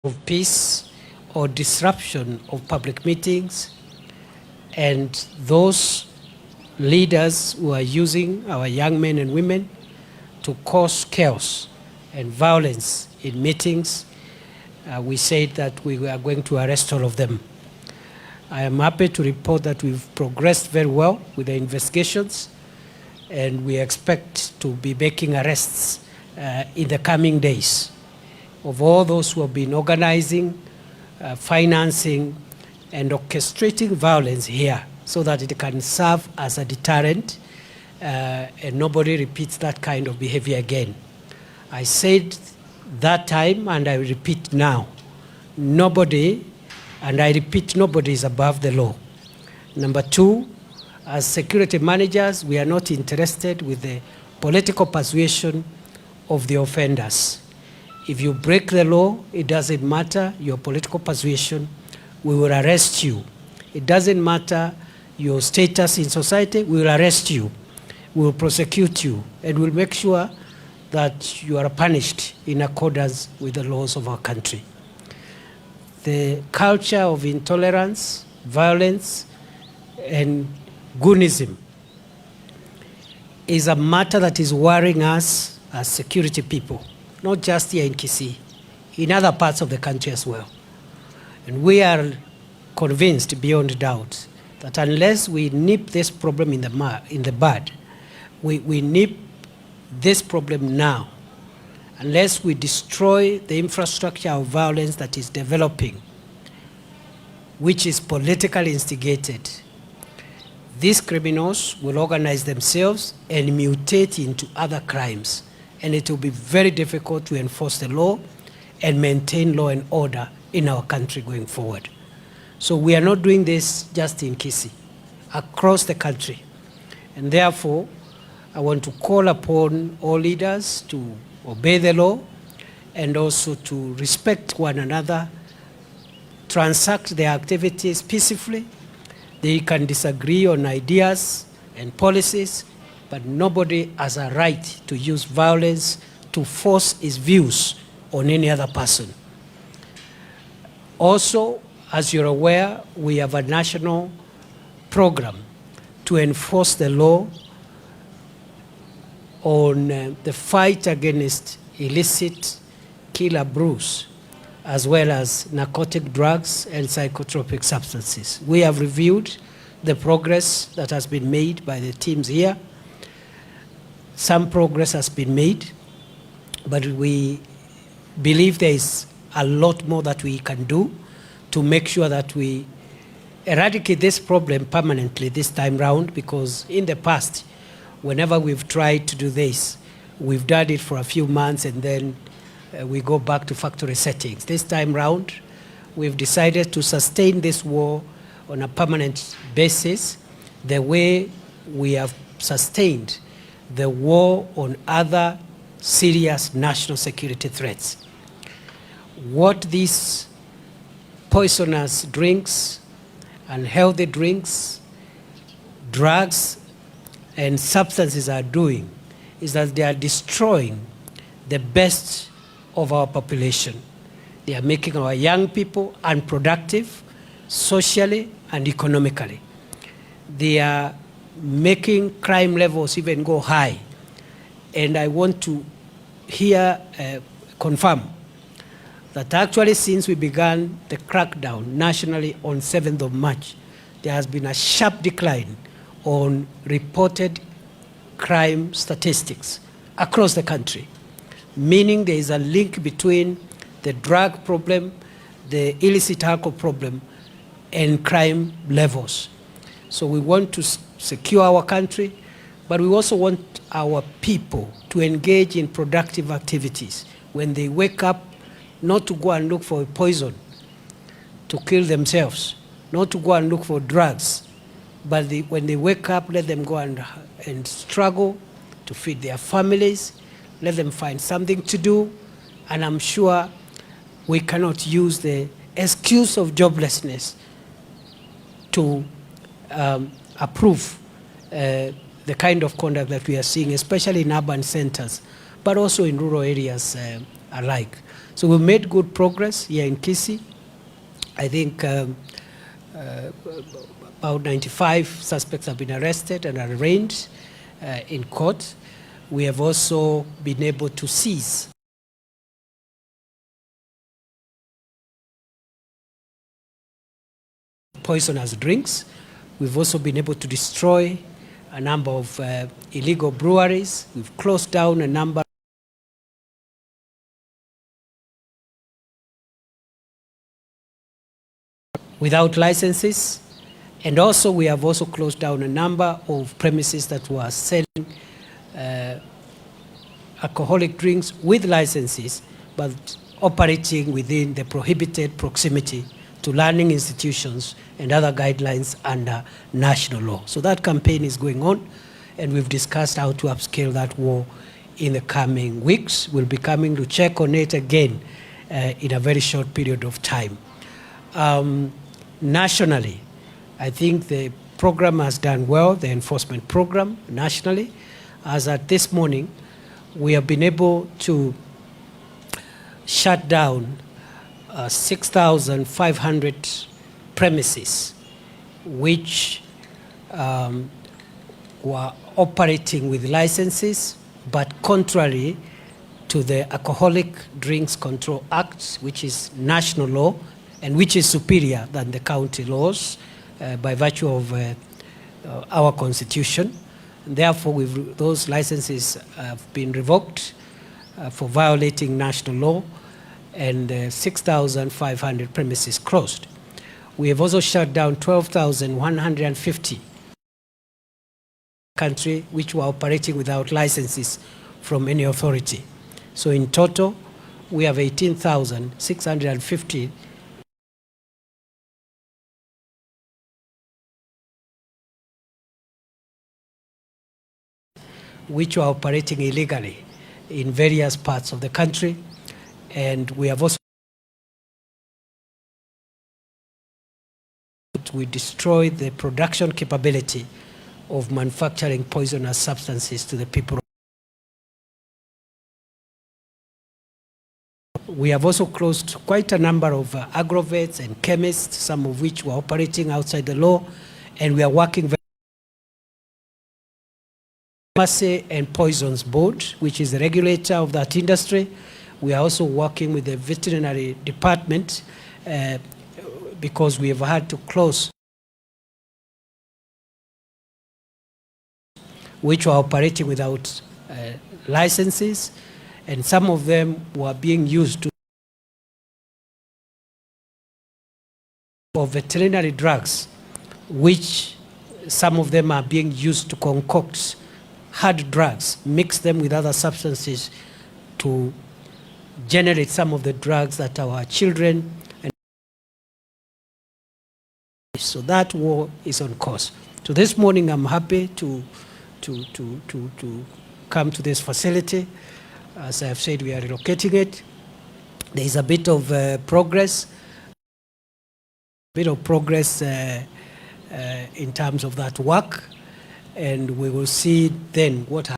of peace or disruption of public meetings, and those leaders who are using our young men and women to cause chaos and violence in meetings, we said that we are going to arrest all of them. I am happy to report that we've progressed very well with the investigations, and we expect to be making arrests in the coming days of all those who have been organizing, financing, and orchestrating violence here so that it can serve as a deterrent and nobody repeats that kind of behavior again. I said that time and I repeat now, nobody, and I repeat, nobody is above the law. Number two, as security managers, we are not interested with the political persuasion of the offenders. If you break the law, it doesn't matter your political persuasion, we will arrest you. It doesn't matter your status in society, we will arrest you, we will prosecute you, and we'll make sure that you are punished in accordance with the laws of our country. The culture of intolerance, violence, and goonism is a matter that is worrying us as security people, not just here in Kisii, in other parts of the country as well. And we are convinced beyond doubt that unless we nip this problem in the bud, we nip this problem now, unless we destroy the infrastructure of violence that is developing, which is politically instigated, these criminals will organize themselves and mutate into other crimes, and it will be very difficult to enforce the law and maintain law and order in our country going forward. So we are not doing this just in Kisii, across the country. And therefore, I want to call upon all leaders to obey the law and also to respect one another, transact their activities peacefully. They can disagree on ideas and policies, but nobody has a right to use violence to force his views on any other person. Also, as you're aware, we have a national program to enforce the law on the fight against illicit killer brews, as well as narcotic drugs and psychotropic substances. We have reviewed the progress that has been made by the teams here. Some progress has been made, but we believe there is a lot more that we can do to make sure that we eradicate this problem permanently this time round, because in the past, whenever we've tried to do this, we've done it for a few months and then we go back to factory settings. This time round, we've decided to sustain this war on a permanent basis, the way we have sustained the war on other serious national security threats. What these poisonous drinks, unhealthy drinks, drugs, and substances are doing is that they are destroying the best of our population. They are making our young people unproductive socially and economically. They are making crime levels even go high. And I want to here confirm that actually since we began the crackdown nationally on 7th of March, there has been a sharp decline on reported crime statistics across the country, meaning there is a link between the drug problem, the illicit alcohol problem, and crime levels. So we want to secure our country, but we also want our people to engage in productive activities. When they wake up, not to go and look for poison to kill themselves, not to go and look for drugs, but when they wake up, let them go and struggle to feed their families, let them find something to do, and I'm sure we cannot use the excuse of joblessness to approve the kind of conduct that we are seeing, especially in urban centers, but also in rural areas alike. So we made good progress here in Kisii. I think about 95 suspects have been arrested and arraigned in court. We have also been able to seize poisonous drinks. We've also been able to destroy a number of illegal breweries. We've closed down a number without licenses. And also we have also closed down a number of premises that were selling alcoholic drinks with licenses, but operating within the prohibited proximity to learning institutions and other guidelines under national law. So that campaign is going on, and we've discussed how to upscale that war in the coming weeks. We'll be coming to check on it again in a very short period of time. Nationally, I think the program has done well, the enforcement program nationally. As at this morning, we have been able to shut down 6,500 premises which were operating with licenses, but contrary to the Alcoholic Drinks Control Act, which is national law and which is superior than the county laws by virtue of our constitution. And therefore, those licenses have been revoked for violating national law, and 6,500 premises closed. We have also shut down 12,150 country which were operating without licenses from any authority. So in total, we have 18,650 which were operating illegally in various parts of the country. And we have also destroyed the production capability of manufacturing poisonous substances to the people. We have also closed quite a number of agrovets and chemists, some of which were operating outside the law, and we are working very Pharmacy and Poisons Board, which is the regulator of that industry. We are also working with the veterinary department because we have had to close which were operating without licenses, and some of them were being used for veterinary drugs, which some of them are being used to concoct hard drugs, mix them with other substances to generate some of the drugs that our children and so that war is on course. So this morning I'm happy to come to this facility. As I've said, we are relocating it. There is a bit of progress in terms of that work, and we will see then what happens.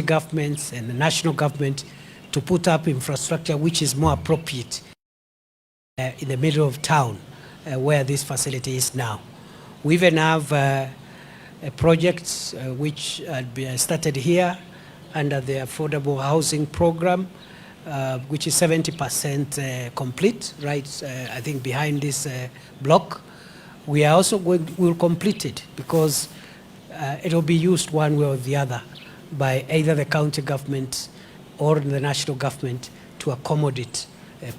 Governments and the national government to put up infrastructure which is more appropriate in the middle of town where this facility is now. We even have a project which had been started here under the affordable housing program, which is 70% complete, right? I think behind this block. We are also we'll complete it because it will be used one way or the other by either the county government or the national government to accommodate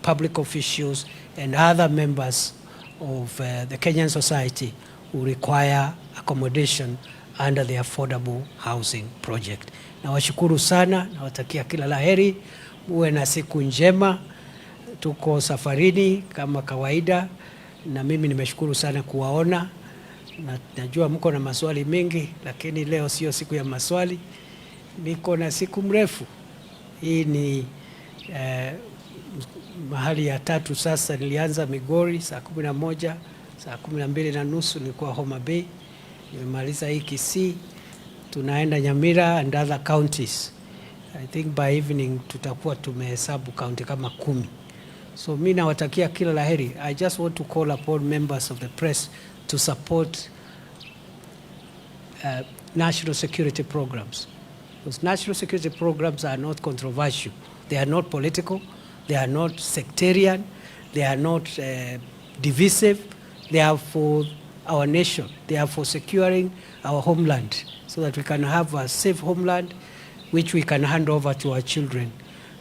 public officials and other members of the Kenyan society who require accommodation under the affordable housing project. Nawashukuru sana, nawatakia kila laheri, muwe na siku njema. Tuko safarini kama kawaida, na mimi nimeshukuru sana kuwaona. Najua mko na maswali mengi, lakini leo sio siku ya maswali. Niko na siku mrefu. Hii ni mahali ya tatu sasa. Nilianza Migori saa 11, saa 12:30 nilikuwa Homa Bay. Nimemaliza hii Kisii, tunaenda Nyamira and other counties I think by evening tutakuwa tumehesabu kaunti kama 10. So mimi nawatakia kila laheri. I just want to call upon members of the press to support national security programs. Those national security programs are not controversial. They are not political. They are not sectarian. They are not divisive. They are for our nation. They are for securing our homeland so that we can have a safe homeland which we can hand over to our children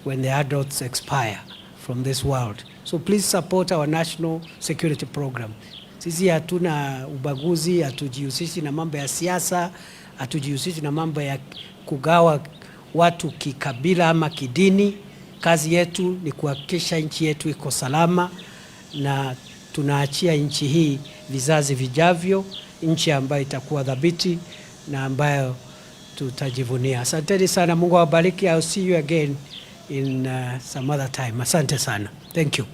when the adults expire from this world. So please support our national security program. Sisi hatuna ubaguzi, hatujihusishi na mambo ya siasa, hatujihusishi na mambo ya kugawa watu kikabila ama kidini. Kazi yetu ni kuhakikisha nchi yetu iko salama na tunaachia nchi hii vizazi vijavyo, nchi ambayo itakuwa dhabiti na ambayo tutajivunia. Asanteni sana, Mungu awabariki. I'll see you again in some other time. Asante sana. Thank you.